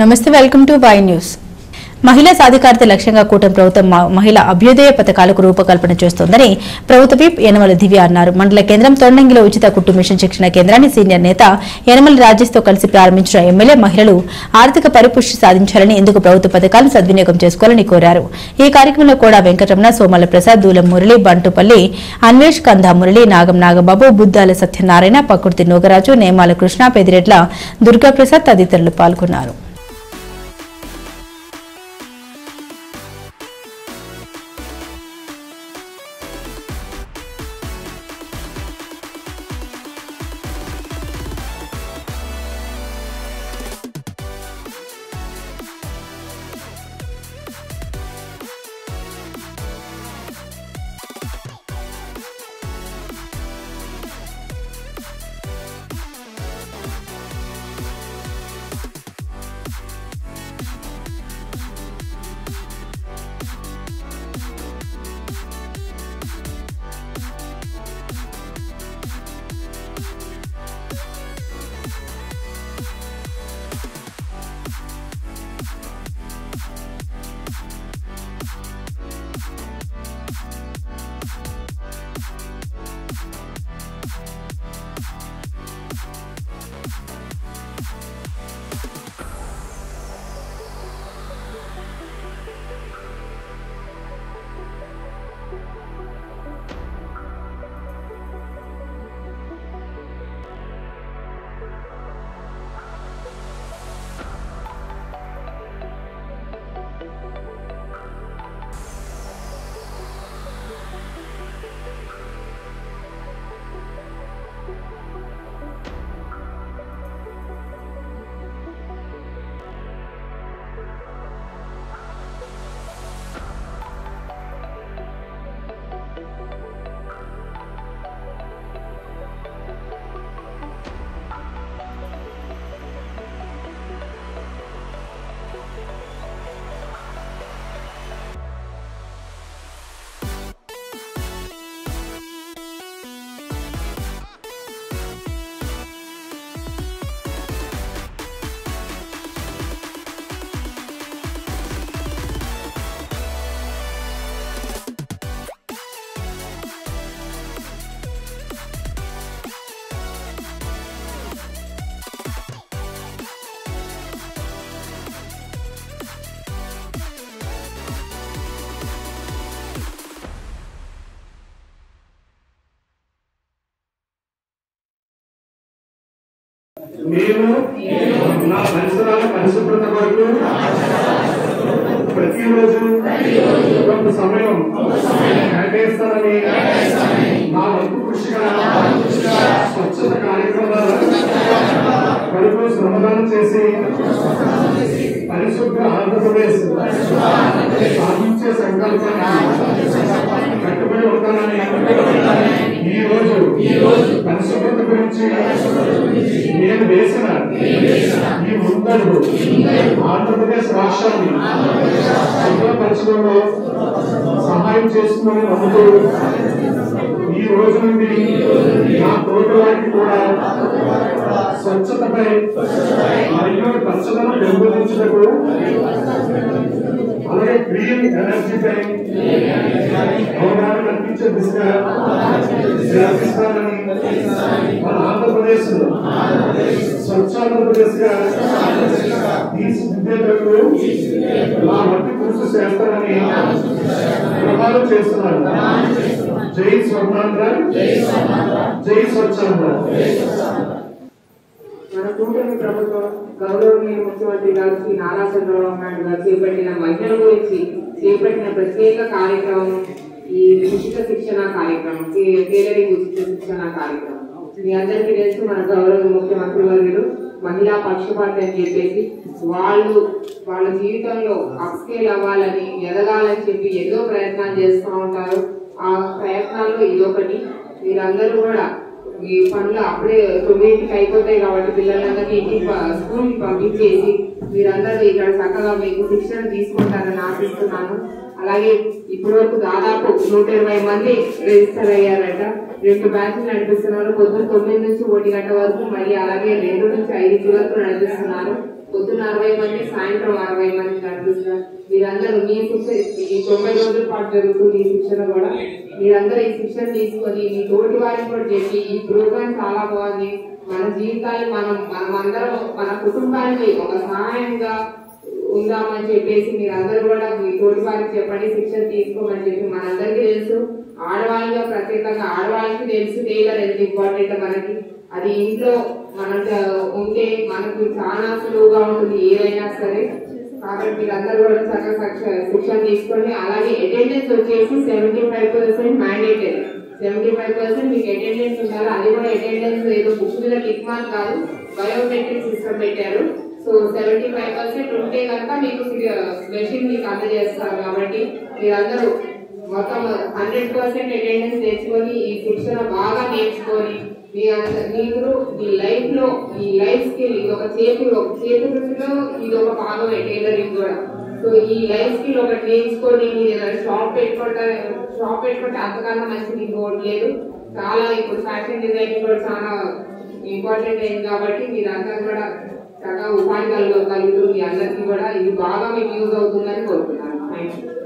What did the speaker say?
నమస్తే, welcome to Y news. మహిళా సాధికారత లక్ష్యంగా కూటమి ప్రభుత్వం మహిళా అభ్యుదయ పథకాలకు రూపకల్పన చేస్తోందని ప్రభుత్వ విప్ యనమల దివ్య అన్నారు. మండల కేంద్రం తొండంగిలో ఉచిత కుట్టు మిషన్ శిక్షణ కేంద్రాన్ని సీనియర్ నేత యనమల రాజేష్తో కలిసి ప్రారంభించిన ఎమ్మెల్యే మహిళలు ఆర్థిక పరిపుష్టి సాధించాలని, ఇందుకు ప్రభుత్వ పథకాలను సద్వినియోగం చేసుకోవాలని కోరారు. ఈ కార్యక్రమంలో కూడా వెంకటరమణ, సోమల ప్రసాద్, దూలం మురళి, బంటుపల్లి అన్వేష్, కందా మురళి, నాగం నాగబాబు, బుద్దాల సత్యనారాయణ, పక్కుర్తి నోగరాజు, నేమాల కృష్ణ, పెదిరెడ్ల దుర్గాప్రసాద్ తదితరులు పాల్గొన్నారు. నేను నా పరిసరాల పరిశుభ్రత కొరకు ప్రతిరోజు కొంత సమయం కేటాయిస్తానని, నా వంతు కృషిగా స్వచ్ఛత కార్యక్రమాల కొరకు శ్రమదానం చేసి పరిశుభ్ర ఆంధ్రప్రదేశ్ సాధించే సంకల్పాన్ని కట్టుబడి ఉంటానని, ఈ రోజు పరిశుభ్రత గురించి నేను వేసిన ఈ ముందడుగు ఆంధ్రప్రదేశ్ రాష్ట్రాన్ని శుభ్రపరచడంలో సహాయం చేస్తుందని నమ్ముతూ ఈ రోజు నుండి నా తోటి వారికి కూడా స్వచ్ఛతపై మరియు పచ్చదనం పెంపొందించటకు, అలాగే గ్రీన్ ఎనర్జీపై అవగాహన కల్పించే దిశగా ప్రయత్నిస్తానని, మన ఆంధ్రప్రదేశ్ స్వచ్ఛాంధ్రప్రదేశ్ గా తీర్చిదిద్దేటకు నా వంటి కృషి చేస్తానని ప్రమాణం చేస్తున్నాను. జై స్వర్ణాంధ్ర, జై స్వచ్ఛాంధ్ర. మన కూటమి ప్రభుత్వం గౌరవనీయ ముఖ్యమంత్రి గారు శ్రీ నారా చంద్రబాబు నాయుడు గారు చేపట్టిన మహిళల గురించి చేపట్టిన ప్రత్యేక కార్యక్రమం ఈ ఉచిత శిక్షణ కార్యక్రమం, టైలరింగ్ ఉచిత శిక్షణ కార్యక్రమం. మీ అందరికీ తెలుసు, మన గౌరవ ముఖ్యమంత్రి వర్యులు మహిళా పక్షపాతి అని చెప్పేసి వాళ్ళ జీవితంలో అప్స్కేల్ అవ్వాలని, ఎదగాలని చెప్పి ఎన్నో ప్రయత్నాలు చేస్తూ ఉంటారు. ఆ ప్రయత్నాల్లో ఇదొకటి. మీరందరూ కూడా ఈ పనులు అప్పుడే 9కి అయిపోతాయి కాబట్టి పిల్లలందరినీ ఇంటికి స్కూల్కి పంపించేసి మీరందరూ ఇక్కడ చక్కగా మీకు శిక్షణ తీసుకుంటారని ఆశిస్తున్నాను. అలాగే ఇప్పటి వరకు దాదాపు 120 మంది రిజిస్టర్ అయ్యారట. 2 బ్యాచ్లు నడిపిస్తున్నారు. పొద్దున్న 9 నుంచి 1 గంట వరకు, మళ్ళీ అలాగే 2 నుంచి 5 వరకు నడిపిస్తున్నారు. పొద్దున్న 60 మంది, సాయంత్రం 60 మంది నడిపిస్తున్నారు. మీరందరూ మీ శిక్షణ ఈ 90 రోజుల పాటు జరుగుతుంది ఈ శిక్షణ కూడా. మీరందరూ ఈ శిక్షణ తీసుకొని మీ తోటి వారికి కూడా చెప్పి ఈ ప్రోగ్రామ్ చాలా బాగుంది, మన జీవితాన్ని మనమందరం మన కుటుంబానికి ఒక సహాయంగా ఉందామని చెప్పేసి మీరందరూ కూడా మీ తోటి వారికి చెప్పండి, శిక్షణ తీసుకోమని చెప్పి. మనందరికీ తెలుసు, ఆడవాళ్ళుగా ప్రత్యేకంగా ఆడవాళ్ళకి తెలుసు టైలర్ ఎంత ఇంపార్టెంట్ మనకి. అది ఇంట్లో మనకు ఉంటే మనకు చాలా సులువుగా ఉంటుంది ఏదైనా సరే. కాబట్టి మీరందరూ కూడా చక్కగా శిక్షణ తీసుకోండి. అలాగే అటెండెన్స్ వచ్చేసి 75% మ్యాండేటరీ. 75% మీకు అటెండెన్స్ ఉండాలి. అది కూడా అటెండెన్స్ ఏదో బుక్ మీద టిక్ మార్క్ కాదు, బయోమెట్రిక్ సిస్టమ్ పెట్టారు. సో 75% ఉంటే కనుక మీకు మెషిన్ మీకు అందజేస్తారు. కాబట్టి మీరందరూ మొత్తం 100% అటెండెన్స్ తెచ్చుకొని ఈ శిక్షణ బాగా నేర్చుకొని మీరు మీ లైఫ్ లో ఈ లైఫ్ స్కిల్ ఇది ఒక చేతి వృత్తిలో ఇది ఒక భాగం టైలరింగ్ కూడా. సో ఈ లైఫ్ స్కిల్ ఒకటి నేర్చుకొని మీరు ఏదైనా షాప్ పెట్టుకుంటే అంతకన్నా మంచిది ఇంకోట్లేదు. చాలా ఇప్పుడు ఫ్యాషన్ డిజైనింగ్ కూడా చాలా ఇంపార్టెంట్ అయింది. కాబట్టి మీరంతా కూడా చక్కగా ఉపాధి కలుగుతుంది. మీ అందరికీ కూడా ఇది బాగా మీకు యూజ్ అవుతుందని కోరుతున్నాను. Thank you.